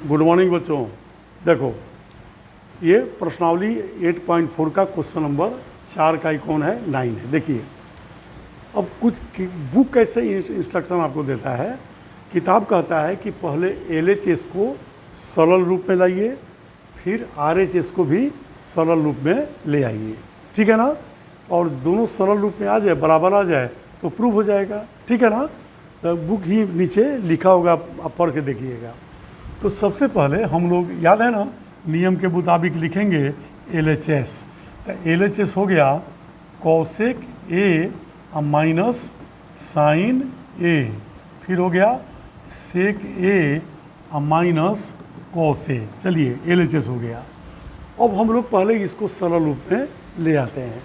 Good morning बच्चों। देखो, ये प्रश्नावली 8.4 का क्वेश्चन नंबर 4 का कौन है 9 है। देखिए, अब कुछ बुक कैसे इंस्ट्रक्शन आपको देता है। किताब कहता है कि पहले LHS को सरल रूप में लाइए, फिर RHS को भी सरल रूप में ले आइए, ठीक है ना। और दोनों सरल रूप में आ जाए, बराबर आ जाए तो प्रूव हो जाएगा, ठीक है ना। तो बुक ही नीचे लिखा होगा, आप पढ़ के देखिएगा। तो सबसे पहले हम लोग, याद है ना, नियम के मुताबिक लिखेंगे LHS। तो LHS हो गया कॉसेक ए माइनस साइन ए, फिर हो गया सेक ए माइनस कॉस ए। चलिए, LHS हो गया। अब हम लोग पहले इसको सरल रूप में ले आते हैं।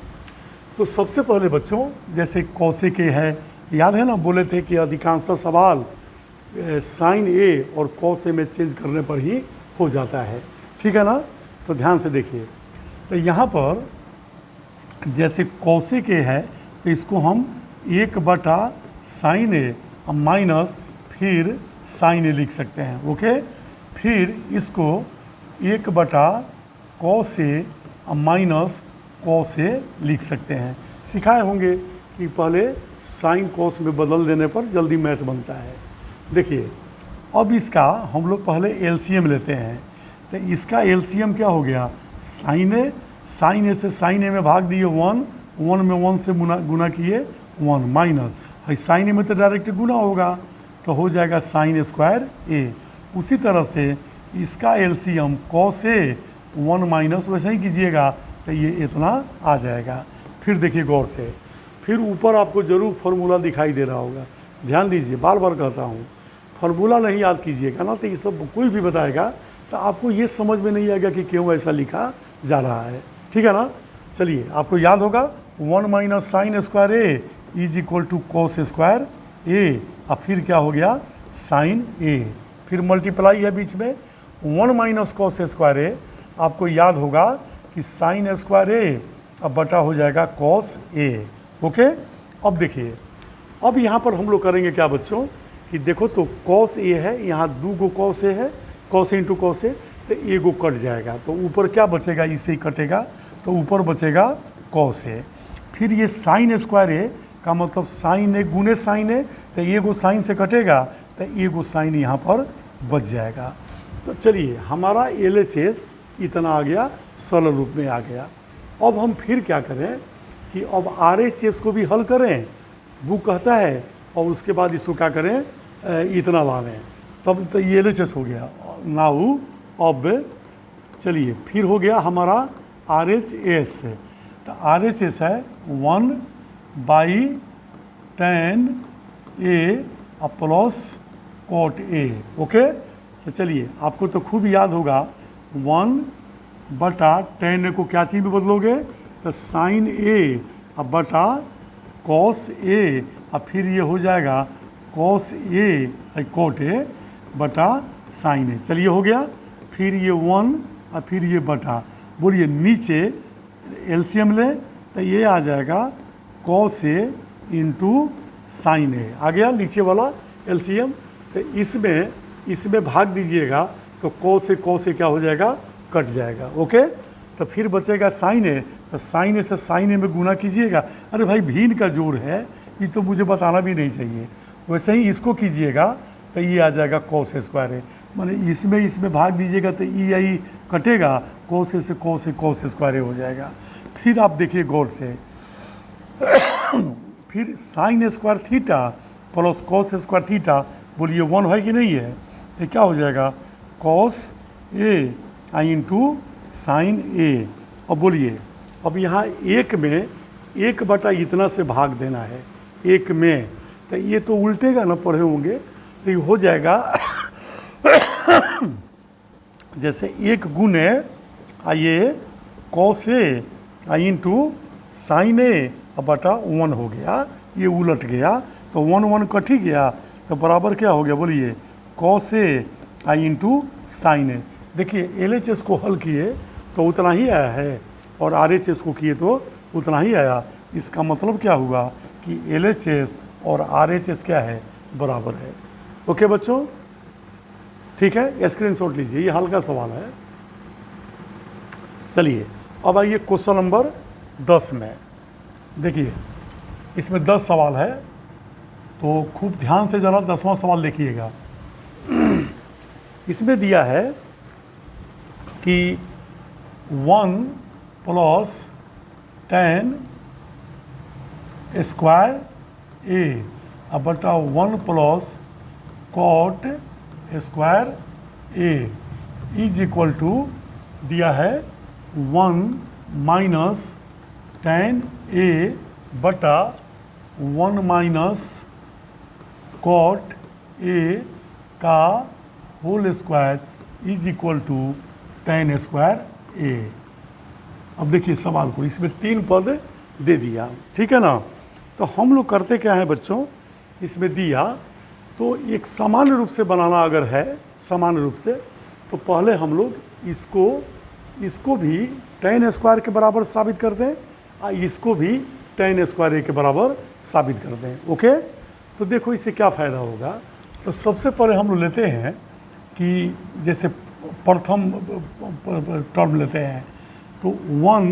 तो सबसे पहले बच्चों, जैसे कॉसेक ए है, याद है ना, बोले थे कि अधिकांश सवाल साइन ए और कॉस ए में चेंज करने पर ही हो जाता है, ठीक है ना। तो ध्यान से देखिए, तो यहाँ पर जैसे कॉसेक ए है तो इसको हम 1 साइन ए माइनस फिर साइन ए लिख सकते हैं, ओके। फिर इसको 1 cos A minus cos A लिख सकते हैं। सिखाए होंगे कि पहले साइन कॉस में बदल देने पर जल्दी मैथ बनता है। देखिए, अब इसका हम लोग पहले LCM लेते हैं। तो इसका LCM क्या हो गया, साइन ए से साइन ए में भाग दिए 1 में 1 से गुना किए 1 माइनस साइन ए में तो डायरेक्ट गुना होगा, तो हो जाएगा साइन स्क्वायर ए। उसी तरह से इसका LCM कॉस ए 1 माइनस, वैसे ही कीजिएगा तो ये इतना आ जाएगा। फिर देखिए गौर से, फिर ऊपर आपको जरूर फार्मूला दिखाई दे रहा होगा। ध्यान दीजिए, बार बार कहता हूँ, फार्मूला नहीं याद कीजिएगा ना, तो ये सब कोई भी बताएगा तो आपको ये समझ में नहीं आएगा कि क्यों ऐसा लिखा जा रहा है, ठीक है ना। चलिए, आपको याद होगा 1 minus sine square A is equal to cos square A, और फिर क्या हो गया साइन ए, फिर मल्टीप्लाई है बीच में 1 माइनस कॉस स्क्वायर ए, आपको याद होगा कि साइन स्क्वायर ए अब बटा हो जाएगा कॉस ए, ओके। अब देखिए, अब यहाँ पर हम लोग करेंगे क्या बच्चों कि देखो, तो कॉस ए है, यहाँ 2 कॉस ए है, कॉस इंटू कॉस ए, तो एगो कट जाएगा, तो ऊपर क्या बचेगा, इसे ही कटेगा, तो ऊपर बचेगा कॉस ए। फिर ये साइन स्क्वायर ए का मतलब साइन ए गुने साइन ए, तो एगो साइन से कटेगा, तो एगो साइन यहाँ पर बच जाएगा। तो चलिए, हमारा LHS इतना आ गया, सरल रूप में आ गया। अब हम फिर क्या करें कि अब RHS को भी हल करें, बुक कहता है, और उसके बाद इसको क्या करें, इतना लाएं, तब तो ये LHS हो गया। नाउ अब चलिए, फिर हो गया हमारा RHS। तो RHS है 1/tan A plus cot A, okay. तो चलिए, आपको तो खूब याद होगा 1/tan A को क्या चीज़ में बदलोगे, तो साइन ए अब बटा कॉस ए, और फिर ये हो जाएगा कॉस ए कोट ए बटा साइन ए। चलिए, हो गया। फिर ये 1 और फिर ये बटा, बोलिए नीचे LCM ले, तो ये आ जाएगा कॉस ए इंटू साइन ए, आ गया नीचे वाला LCM। तो इसमें भाग दीजिएगा, तो कॉस ए क्या हो जाएगा, कट जाएगा, ओके। तो फिर बचेगा साइन ए, तो साइन ए से साइन ए में गुना कीजिएगा। अरे भाई, भिन्न का जोड़ है, ये तो मुझे बताना भी नहीं चाहिए। वैसे ही इसको कीजिएगा, तो ये आ जाएगा कॉस स्क्वायर ए, माने इसमें भाग दीजिएगा तो आई कटेगा, कॉस ए से कॉस स्क्वायर ए हो जाएगा। फिर आप देखिए गौर से, फिर sine square theta plus cos square theta, बोलिए 1 है कि नहीं है, तो क्या हो जाएगा कॉस ए इंटू साइन ए। अब बोलिए, अब यहाँ 1 में 1 इतना से भाग देना है 1 में, तो ये तो उल्टेगा ना, पढ़े होंगे, तो ये हो जाएगा जैसे 1 गुने ये कॉस ए इंटू साइन ए बटा 1 हो गया, ये उलट गया, तो 1 कट ही गया, तो बराबर क्या हो गया, बोलिए कॉस ए इंटू साइन ए। देखिए, LHS को हल किए तो उतना ही आया है, और RHS को किए तो उतना ही आया। इसका मतलब क्या हुआ कि LHS और RHS क्या है, बराबर है, ओके बच्चों। ठीक है, स्क्रीनशॉट लीजिए, ये हल्का सवाल है। चलिए अब आइए क्वेश्चन नंबर 10 में। देखिए इसमें 10 सवाल है, तो खूब ध्यान से ज़रा 10वां सवाल देखिएगा। इसमें दिया है कि 1 + tan स्क्वायर ए बटा 1 + cot square A is equal to दिया है 1 - tan ए बटा 1 - cot ए का whole square is equal to tan square A. अब देखिए सवाल को, इसमें 3 पद दे दिया, ठीक है ना। तो हम लोग करते क्या है बच्चों, इसमें दिया तो एक सामान्य रूप से बनाना अगर है सामान्य रूप से, तो पहले हम लोग इसको भी tan स्क्वायर के बराबर साबित कर दें और इसको भी tan स्क्वायर ए के बराबर साबित कर दें। ओके, तो देखो इससे क्या फ़ायदा होगा। तो सबसे पहले हम लोग लेते हैं कि जैसे प्रथम टर्म लेते हैं, तो 1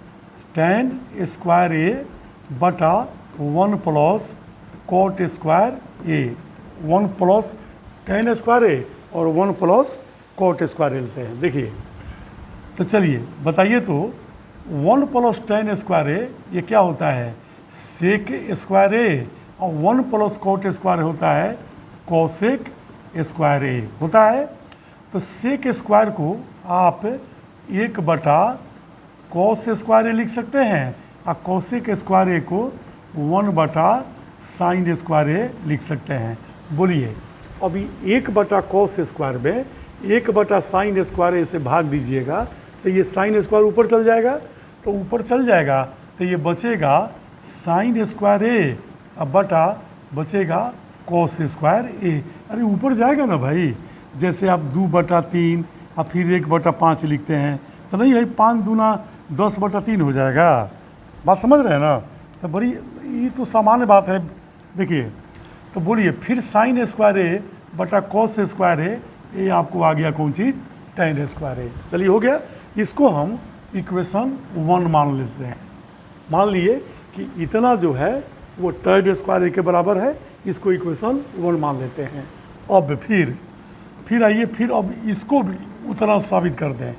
- tan स्क्वायर ए बटा 1 + cot square A, 1 + tan square A और 1 + cot स्क्वायर ए लेते हैं। देखिए तो चलिए बताइए, तो 1 + tan स्क्वायर ए ये क्या होता है, सेक स्क्वायर ए, और 1 + cot स्क्वायर होता है कोसेक स्क्वायर ए होता है। तो सेक स्क्वायर को आप 1 बटा कॉस स्क्वायर ए लिख सकते हैं और कोसेक स्क्वायर ए को 1 बटा साइन स्क्वायर ए लिख सकते हैं। बोलिए अभी 1 बटा कॉस स्क्वायर में 1 बटा साइन स्क्वायर ए से भाग दीजिएगा, तो ये साइन स्क्वायर ऊपर चल जाएगा, तो ऊपर चल जाएगा तो ये बचेगा साइन स्क्वायर ए अब बटा बचेगा कॉस स्क्वायर ए। अरे ऊपर जाएगा ना भाई, जैसे आप 2 बटा 3 और फिर 1 बटा 5 लिखते हैं, तो नहीं है 5 दूना 10 बटा 3 हो जाएगा। बात समझ रहे हैं ना, तो बड़ी ये तो सामान्य बात है। देखिए तो बोलिए फिर साइन स्क्वायर ए बटा कॉस स्क्वायर ए, ये आपको आ गया कौन चीज़, tan स्क्वायर ए। चलिए हो गया, इसको हम इक्वेशन 1 मान लेते हैं। मान लिए कि इतना जो है वो tan स्क्वायर ए के बराबर है, इसको इक्वेशन 1 मान लेते हैं। अब फिर आइए, फिर अब इसको भी उतना साबित कर दें।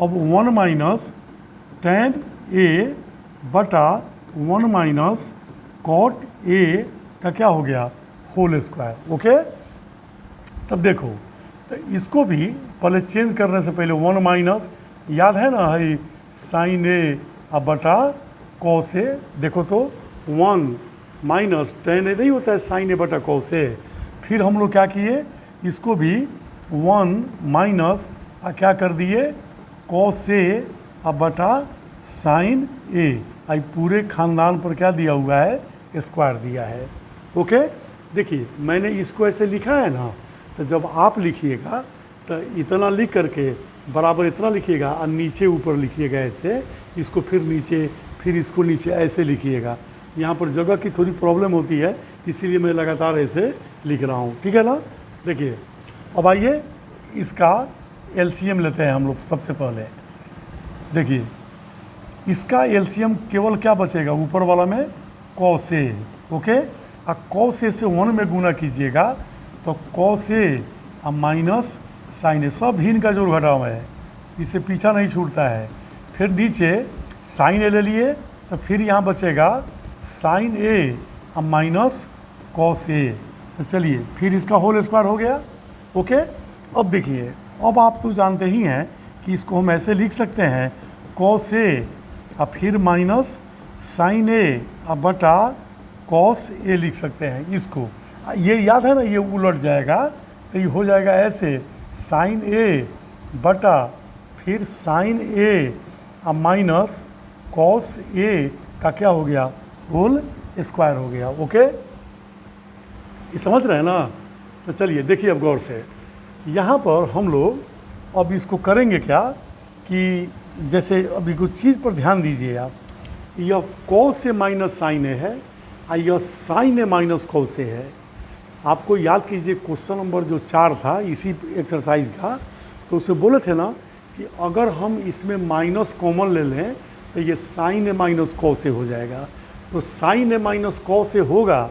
अब 1 - tan ए बटा 1 - cot ए का क्या हो गया, होल स्क्वायर। ओके, तब देखो तो इसको भी पहले चेंज करने से पहले 1 - याद है ना, है साइन ए अब बटा कॉस ए। देखो तो 1 - tan ए नहीं होता है साइन ए बटा कॉस ए। फिर हम लोग क्या किए, इसको भी 1 - क्या कर दिए, कॉस ए अब बटा साइन ए। आई पूरे खानदान पर क्या दिया हुआ है, स्क्वायर दिया है। ओके, देखिए मैंने इसको ऐसे लिखा है ना, तो जब आप लिखिएगा तो इतना लिख करके बराबर इतना लिखिएगा और नीचे ऊपर लिखिएगा ऐसे, इसको फिर नीचे, फिर इसको नीचे ऐसे लिखिएगा। यहाँ पर जगह की थोड़ी प्रॉब्लम होती है, इसीलिए मैं लगातार ऐसे लिख रहा हूँ, ठीक है ना। देखिए अब आइए इसका एलसीएम लेते हैं हम लोग। सबसे पहले देखिए इसका एलसीएम केवल क्या बचेगा, ऊपर वाला में कॉस ए। ओके, और कॉस ए से 1 में गुना कीजिएगा तो कॉस ए और माइनस साइन ए, सब हीन का जोड़ घटाव है, इसे पीछा नहीं छूटता है। फिर नीचे साइन ए ले लिए, तो फिर यहाँ बचेगा साइन ए और माइनस कॉस ए। तो चलिए फिर इसका होल स्क्वायर हो गया। ओके, अब देखिए, अब आप तो जानते ही हैं कि इसको हम ऐसे लिख सकते हैं, कॉस ए और फिर माइनस साइन ए और बटा कॉस ए लिख सकते हैं इसको। ये याद है ना, ये उलट जाएगा तो ये हो जाएगा ऐसे, साइन ए बटा फिर साइन ए और माइनस कॉस ए का क्या हो गया, होल स्क्वायर हो गया। ओके, ये समझ रहे हैं ना। तो चलिए देखिए अब गौर से, यहाँ पर हम लोग अब इसको करेंगे क्या कि जैसे अभी कुछ चीज़ पर ध्यान दीजिए आप, यह कॉस से माइनस साइन ए है और यह sign A minus cos A है। आपको याद कीजिए क्वेश्चन नंबर जो 4 था इसी एक्सरसाइज का, तो उससे बोले थे ना कि अगर हम इसमें माइनस कॉमन ले लें तो ये साइन ए माइनस कॉ से हो जाएगा। तो साइन ए माइनस कॉ से होगा,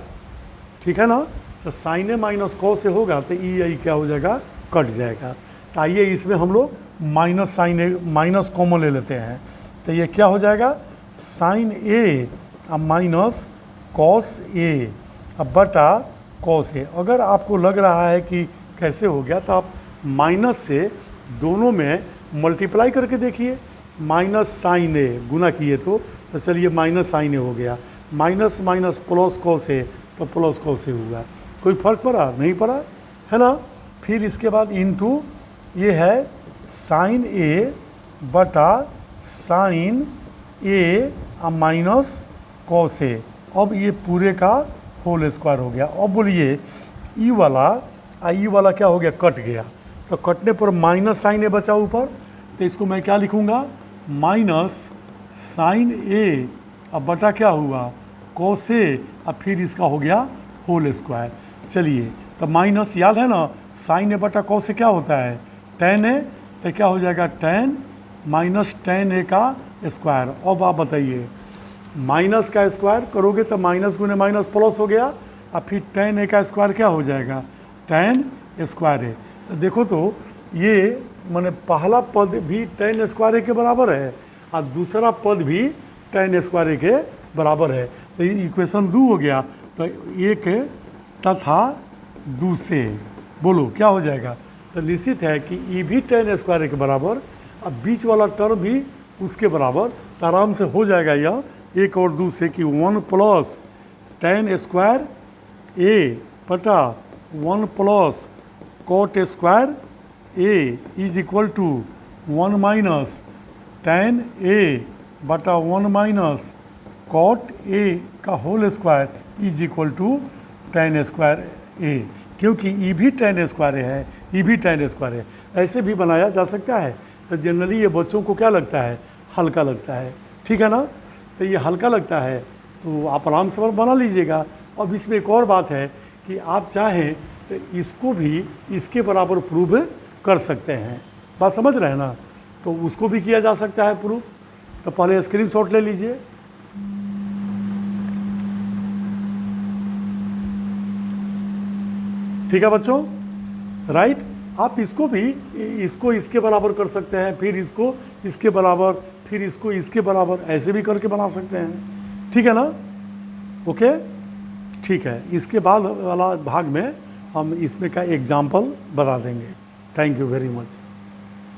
ठीक है ना, तो साइन ए माइनस कॉ से होगा तो ई आई क्या हो जाएगा, कट जाएगा। तो आइए इसमें हम लोग माइनस साइन ए माइनस कॉमन ले लेते हैं, तो ये क्या हो जाएगा, साइन ए अब माइनस कॉस ए अब बटा कॉस ए। अगर आपको लग रहा है कि कैसे हो गया तो आप माइनस से दोनों में मल्टीप्लाई करके देखिए, माइनस साइन ए गुना किए तो चलिए माइनस साइन ए हो गया, minus minus plus cos A तो प्लस कॉस ए हुआ। कोई फर्क पड़ा, नहीं पड़ा, है ना। फिर इसके बाद इनटू ये है साइन ए बटा sign A minus cos A. अब ये पूरे का होल स्क्वायर हो गया। अब बोलिए ई वाला क्या हो गया, कट गया, तो कटने पर माइनस साइन ए बचा ऊपर, तो इसको मैं क्या लिखूँगा, माइनस साइन ए अब बटा क्या हुआ, कॉस ए, अब फिर इसका हो गया होल स्क्वायर। चलिए तो माइनस याद है ना, साइन ए बटा कॉस ए क्या होता है, टेन ए, तो क्या हो जाएगा टेन माइनस टेन ए का स्क्वायर। अब आप बताइए माइनस का स्क्वायर करोगे तो माइनस गुने माइनस प्लस हो गया, अब फिर टेन ए का स्क्वायर क्या हो जाएगा, टेन स्क्वायर ए। तो देखो तो ये माने पहला पद भी टेन स्क्वायर ए के बराबर है और दूसरा पद भी टेन स्क्वायर ए के बराबर है। तो ये इक्वेशन 2 हो गया। तो एक तथा दू से बोलो क्या हो जाएगा, तो निश्चित है कि ई भी टेन स्क्वायर ए के बराबर, अब बीच वाला टर्म भी उसके बराबर, तो आराम से हो जाएगा यह एक और दू से कि 1 प्लस टेन स्क्वायर ए बटा 1 plus cot square A is equal to 1 minus tan A बटा 1 माइनस कॉट ए का whole square is equal to tan square A, क्योंकि ई भी टेन स्क्वायर है, ई भी टेन स्क्वायर है। ऐसे भी बनाया जा सकता है। तो जनरली ये बच्चों को क्या लगता है, हल्का लगता है, ठीक है ना। तो ये हल्का लगता है तो आप आराम से बना लीजिएगा। अब इसमें एक और बात है कि आप चाहें तो इसको भी इसके बराबर प्रूव कर सकते हैं, बात समझ रहे हैं ना, तो उसको भी किया जा सकता है प्रूव। तो पहले स्क्रीनशॉट ले लीजिए। ठीक है बच्चों, राइट। आप इसको भी इसको इसके बराबर कर सकते हैं, फिर इसको इसके बराबर, फिर इसको इसके बराबर, ऐसे भी करके बना सकते हैं, ठीक है ना। ओके, ठीक है। इसके बाद वाला भाग में हम इसमें का एग्जाम्पल बता देंगे। Thank you very much.